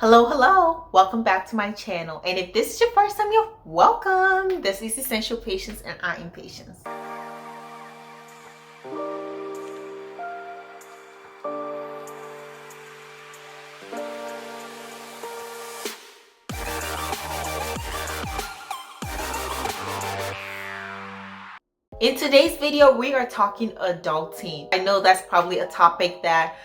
Hello, welcome back to my channel. And if this is your first time, you're welcome. This is Essential Patience and I Am Patience. In today's video, we are talking adulting. I know that's probably a topic that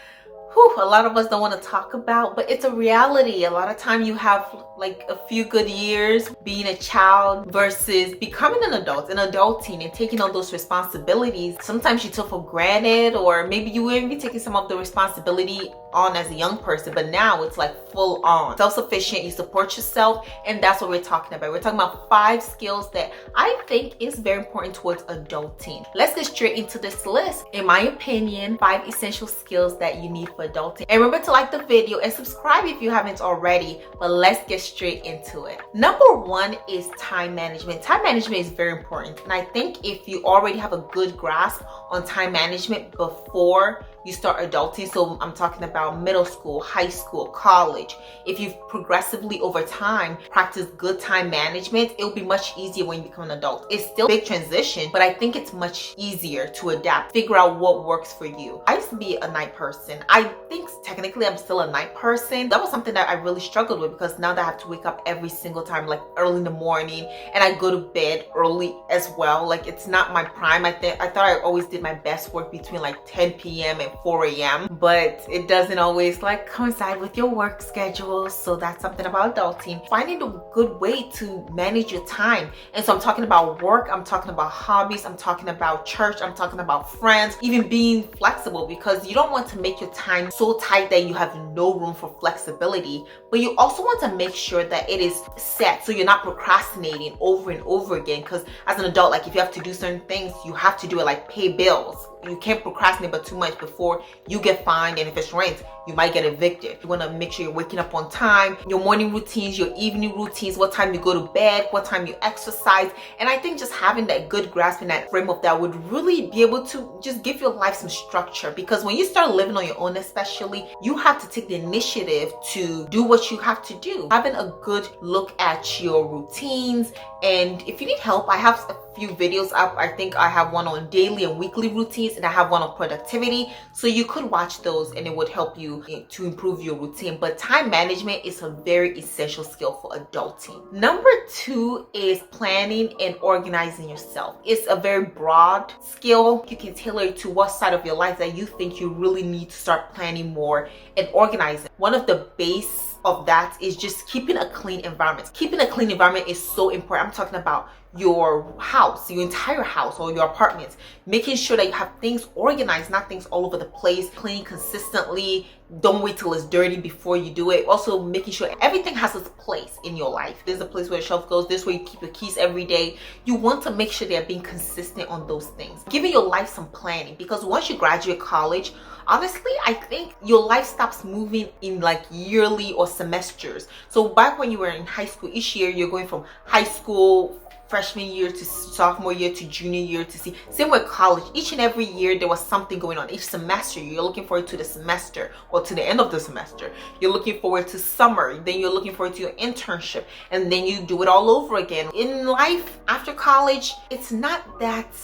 a lot of us don't want to talk about, but it's a reality. A lot of time you have like a few good years being a child versus becoming an adult and adulting and taking on those responsibilities. Sometimes you took for granted, or maybe you wouldn't be taking some of the responsibility on as a young person, but now it's like full on self-sufficient. You support yourself, and that's what we're talking about. We're talking about 5 skills that I think is very important towards adulting. Let's get straight into this list. In my opinion, 5 essential skills that you need for adulting. And remember to like the video and subscribe if you haven't already, but let's get straight into it. Number 1 is time management. Time management is very important, and I think if you already have a good grasp on time management before you start adulting, so I'm talking about middle school, high school, college, if you've progressively over time practiced good time management, it'll be much easier when you become an adult. It's still a big transition, but I think it's much easier to adapt, figure out what works for you. I used to be a night person. I think technically I'm still a night person. That was something that I really struggled with, because now that I have to wake up every single time, like early in the morning, and I go to bed early as well. Like, it's not my prime. I thought I always did my best work between like 10 p.m. and 4 a.m. but it doesn't always like coincide with your work schedule. So that's something about adulting, finding a good way to manage your time. And so I'm talking about work, I'm talking about hobbies, I'm talking about church, I'm talking about friends, even being flexible, because you don't want to make your time so tight that you have no room for flexibility, but you also want to make sure that it is set so you're not procrastinating over and over again. Because as an adult, like, if you have to do certain things, you have to do it, like pay bills. You can't procrastinate but too much before you get fined, and if it's rent, you might get evicted. You want to make sure you're waking up on time, your morning routines, your evening routines, what time you go to bed, what time you exercise. And I think just having that good grasp and that frame of that would really be able to just give your life some structure, because when you start living on your own, especially, you have to take the initiative to do what you have to do. Having a good look at your routines, and if you need help, I have a few videos up. I think I have one on daily and weekly routines, and I have one on productivity, so you could watch those and it would help you to improve your routine. But time management is a very essential skill for adulting. Number 2 is planning and organizing yourself. It's a very broad skill. You can tailor it to what side of your life that you think you really need to start planning more and organizing. One of the base of that is just keeping a clean environment. Keeping a clean environment is so important. I'm talking about your house, your entire house, or your apartment. Making sure that you have things organized, not things all over the place. Clean consistently. Don't wait till it's dirty before you do it. Also, making sure everything has its place in your life. There's a place where the shelf goes. This way you keep your keys every day. You want to make sure they're being consistent on those things. Giving your life some planning, because once you graduate college, honestly, I think your life stops moving in like yearly or semesters. So back when you were in high school, each year you're going from high school freshman year to sophomore year to junior year to see. Same with college. Each and every year there was something going on. Each semester you're looking forward to the semester or to the end of the semester. You're looking forward to summer. Then you're looking forward to your internship, and then you do it all over again. In life after college, it's not that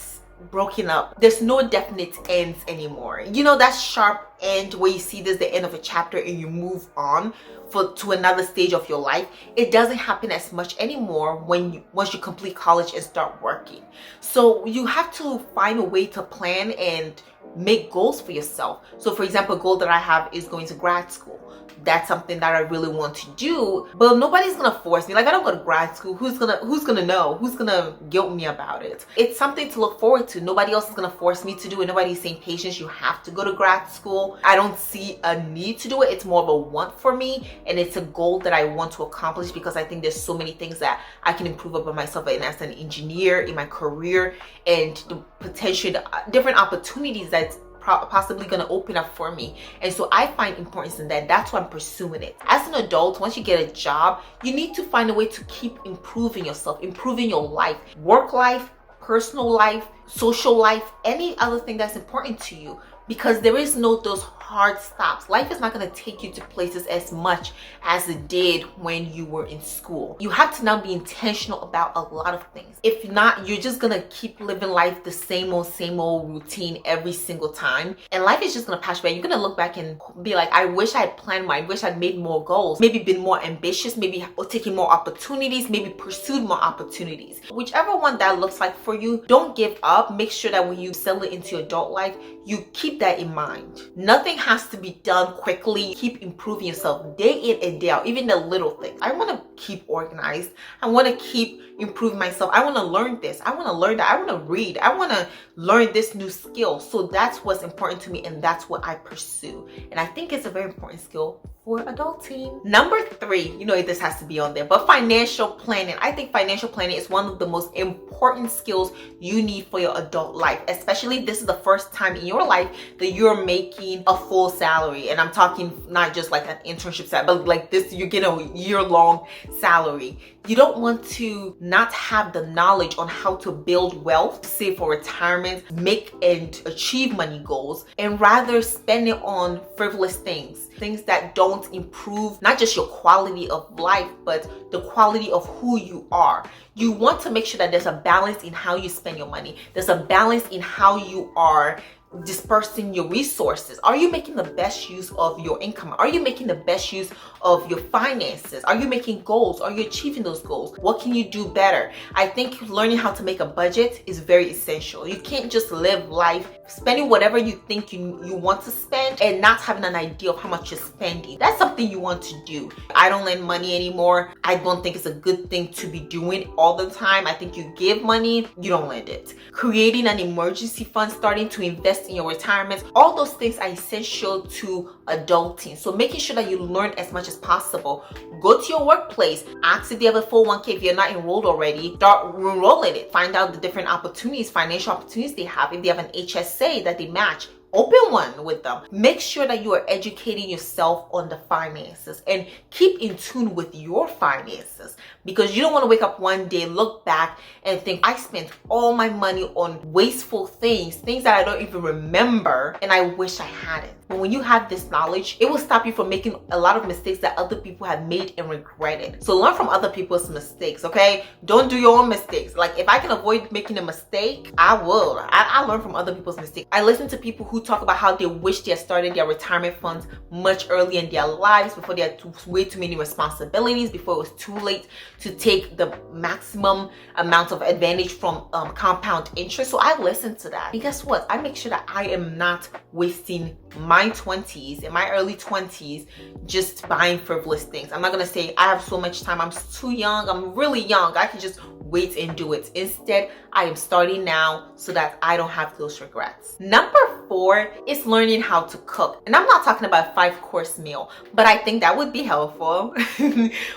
broken up. There's no definite ends anymore. You know, that sharp end where you see this the end of a chapter and you move on to another stage of your life. It doesn't happen as much anymore once you complete college and start working. So you have to find a way to plan and make goals for yourself. So for example, a goal that I have is going to grad school. That's something that I really want to do, but nobody's gonna force me. Like, I don't go to grad school. Who's gonna know? Who's gonna guilt me about it? It's something to look forward to. Nobody else is gonna force me to do it. Nobody's saying, Patience, you have to go to grad school. I don't see a need to do it. It's more of a want for me, and it's a goal that I want to accomplish, because I think there's so many things that I can improve about myself and as an engineer in my career, and the potential different opportunities that's possibly going to open up for me. And so I find importance in that. That's why I'm pursuing it. As an adult, once you get a job, you need to find a way to keep improving yourself, improving your life, work life, personal life, social life, any other thing that's important to you, because there is no those hard stops. Life is not going to take you to places as much as it did when you were in school. You have to now be intentional about a lot of things. If not, you're just going to keep living life the same old routine every single time. And life is just going to pass you by. You're going to look back and be like, I wish I had planned more. I wish I'd made more goals, maybe been more ambitious, maybe taking more opportunities, maybe pursued more opportunities. Whichever one that looks like for you, don't give up. Make sure that when you settle into your adult life, you keep that in mind. Nothing has to be done quickly. Keep improving yourself day in and day out, even the little things. I want to keep organized. I want to keep improving myself. I want to learn this. I want to learn that. I want to read. I want to learn this new skill. So that's what's important to me, and that's what I pursue. And I think it's a very important skill for adulting. Number 3, you know this has to be on there, but financial planning. I think financial planning is one of the most important skills you need for your adult life, especially if this is the first time in your life that you're making a full salary. And I'm talking not just like an internship salary, but like this, you're getting a year-long salary. You don't want to not have the knowledge on how to build wealth, save for retirement, make and achieve money goals, and rather spend it on frivolous things that don't improve not just your quality of life, but the quality of who you are. You want to make sure that there's a balance in how you spend your money. There's a balance in how you are dispersing your resources. Are you making the best use of your income? Are you making the best use of your finances? Are you making goals? Are you achieving those goals? What can you do better? I think learning how to make a budget is very essential. You can't just live life spending whatever you think you want to spend and not having an idea of how much you're spending. That's something you want to do. I don't lend money anymore. I don't think it's a good thing to be doing all the time. I think you give money, you don't lend it. Creating an emergency fund, starting to invest in your retirement, all those things are essential to adulting. So making sure that you learn as much as possible. Go to your workplace, ask if they have a 401k. If you're not enrolled already, start enrolling it. Find out the different opportunities, financial opportunities they have. If they have an HSA that they match, open one with them. Make sure that you are educating yourself on the finances and keep in tune with your finances, because you don't want to wake up one day, look back and think, I spent all my money on wasteful things that I don't even remember, and I wish I had it. But when you have this knowledge, it will stop you from making a lot of mistakes that other people have made and regretted. So learn from other people's mistakes, okay? Don't do your own mistakes. Like, if I can avoid making a mistake, I will. I learn from other people's mistakes. I listen to people who talk about how they wish they had started their retirement funds much earlier in their lives, before they had way too many responsibilities, before it was too late to take the maximum amount of advantage from compound interest. So I listen to that. And guess what? I make sure that I am not wasting my 20s, in my early 20s, just buying frivolous things. I'm not gonna say I have so much time, I'm too young, I'm really young, I can just wait and do it. Instead, I am starting now so that I don't have those regrets. Number 4 is learning how to cook. And I'm not talking about a 5-course meal, but I think that would be helpful.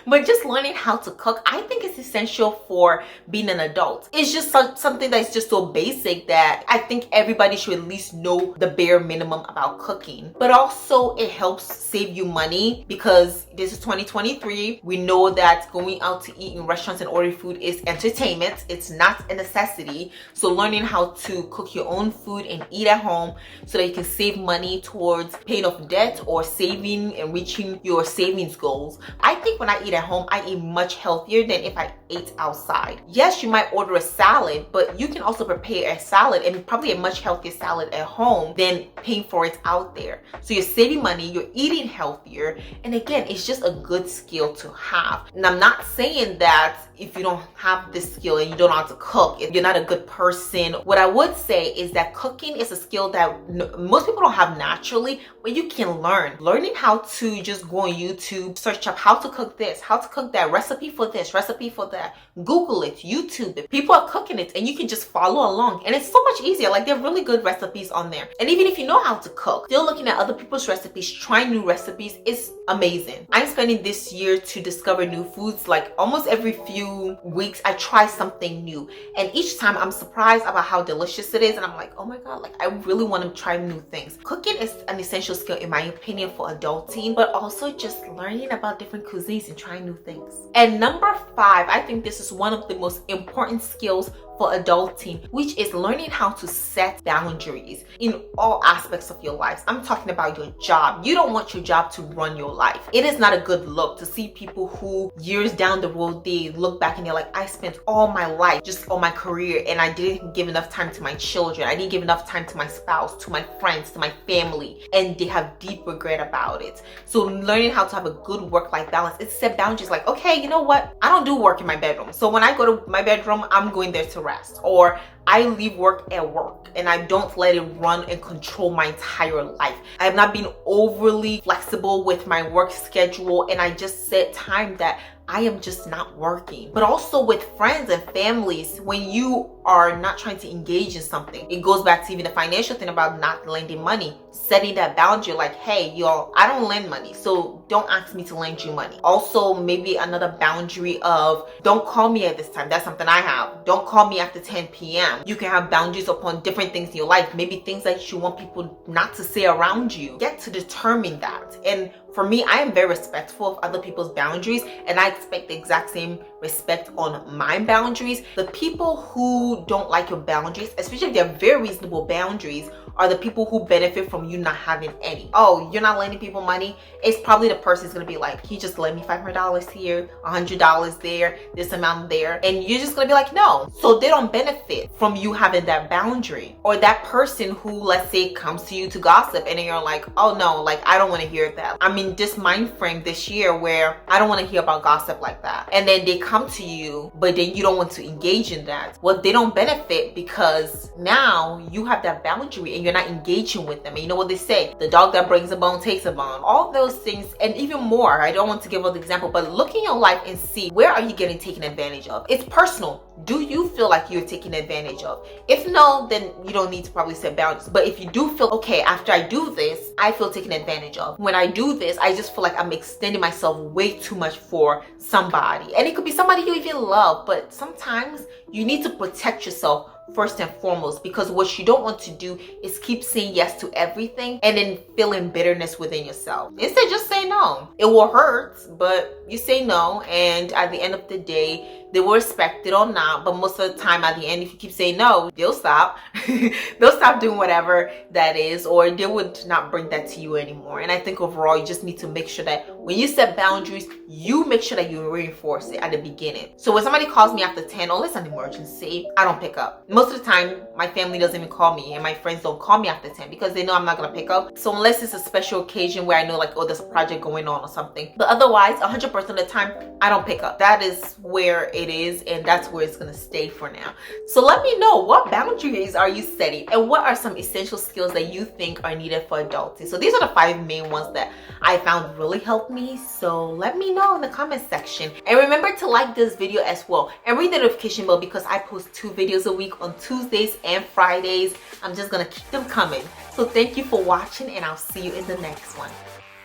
But just learning how to cook, I think it's essential for being an adult. It's just something that's just so basic that I think everybody should at least know the bare minimum about cooking. But also it helps save you money, because this is 2023. We know that going out to eat in restaurants and ordering food is entertainment. It's not a necessity. So learning how to cook your own food and eat at home so that you can save money towards paying off debt or saving and reaching your savings goals. I think when I eat at home, I eat much healthier than if I ate outside. Yes, you might order a salad, but you can also prepare a salad, and probably a much healthier salad at home than paying for it out there. So you're saving money, you're eating healthier, and again, it's just a good skill to have. And I'm not saying that if you don't have this skill and you don't know how to cook, if you're not a good person. What I would say is that cooking is a skill that most people don't have naturally, but you can learn. Learning how to just go on YouTube, search up how to cook this, how to cook that, recipe for this, recipe for that. Google it, YouTube it. People are cooking it and you can just follow along. And it's so much easier. Like, there are really good recipes on there. And even if you know how to cook, still looking at other people's recipes, trying new recipes is amazing. I'm spending this year to discover new foods. Like, almost every few weeks I try something new, and each time I'm surprised about how delicious it is, and I'm like, oh my god, like, I really want to try new things. Cooking is an essential skill in my opinion for adulting, but also just learning about different cuisines and trying new things. And number 5, I think this is one of the most important skills for adulting, which is learning how to set boundaries in all aspects of your life. I'm talking about your job. You don't want your job to run your life. It is not a good look to see people who years down the road, they look back and they're like, I spent all my life just on my career and I didn't give enough time to my children. I didn't give enough time to my spouse, to my friends, to my family, and they have deep regret about it. So learning how to have a good work-life balance, it's set boundaries like, okay, you know what? I don't do work in my bedroom. So when I go to my bedroom, I'm going there to rest. Or I leave work at work and I don't let it run and control my entire life. I have not been overly flexible with my work schedule, and I just set time that I am just not working. But also with friends and families, when you are not trying to engage in something, it goes back to even the financial thing about not lending money, setting that boundary like, hey, y'all, I don't lend money, so don't ask me to lend you money. Also, maybe another boundary of don't call me at this time. That's something I have. Don't call me after 10 p.m. You can have boundaries upon different things in your life, maybe things that you want people not to say around you. Get to determine that. And for me, I am very respectful of other people's boundaries, and I expect the exact same respect on my boundaries. The people who don't like your boundaries, especially if they're very reasonable boundaries, are the people who benefit from you not having any. Oh, you're not lending people money? It's probably the person who's gonna be like, he just lent me $500 here, $100 there, this amount there, and you're just gonna be like, no. So they don't benefit from you having that boundary. Or that person who, let's say, comes to you to gossip, and then you're like, oh no, like I don't want to hear that. I'm in this mind frame this year where I don't want to hear about gossip like that. And then they come to you, but then you don't want to engage in that. Well, they don't benefit because now you have that boundary and you're not engaging with them. And you know what they say, the dog that brings a bone takes a bone. All those things and even more. I don't want to give an example, but look in your life and see, where are you getting taken advantage of? It's personal. Do you feel like you're taken advantage of? If no, then you don't need to probably set boundaries. But if you do feel, okay, after I do this, I feel taken advantage of. When I do this, I just feel like I'm extending myself way too much for somebody. And it could be somebody you even love, but sometimes you need to protect yourself first and foremost, because what you don't want to do is keep saying yes to everything and then feeling bitterness within yourself. Instead, just say no. It will hurt, but you say no, and at the end of the day, they will respect it or not. But most of the time, at the end, if you keep saying no, they'll stop. They'll stop doing whatever that is, or they would not bring that to you anymore. And I think overall, you just need to make sure that when you set boundaries, you make sure that you reinforce it at the beginning. So when somebody calls me after 10, unless it's an emergency, I don't pick up. Most of the time, my family doesn't even call me, and my friends don't call me after 10 because they know I'm not gonna pick up. So unless it's a special occasion where I know like, oh, there's a project going on or something. But otherwise, 100% of the time, I don't pick up. That is where it is, and that's where it's gonna stay for now. So let me know, what boundaries are you setting, and what are some essential skills that you think are needed for adulting? So these are the 5 main ones that I found really helped me. So let me know in the comment section, and remember to like this video as well, and ring the notification bell because I post 2 videos a week on Tuesdays and Fridays. I'm just gonna keep them coming. So thank you for watching, and I'll see you in the next one.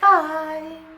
Bye.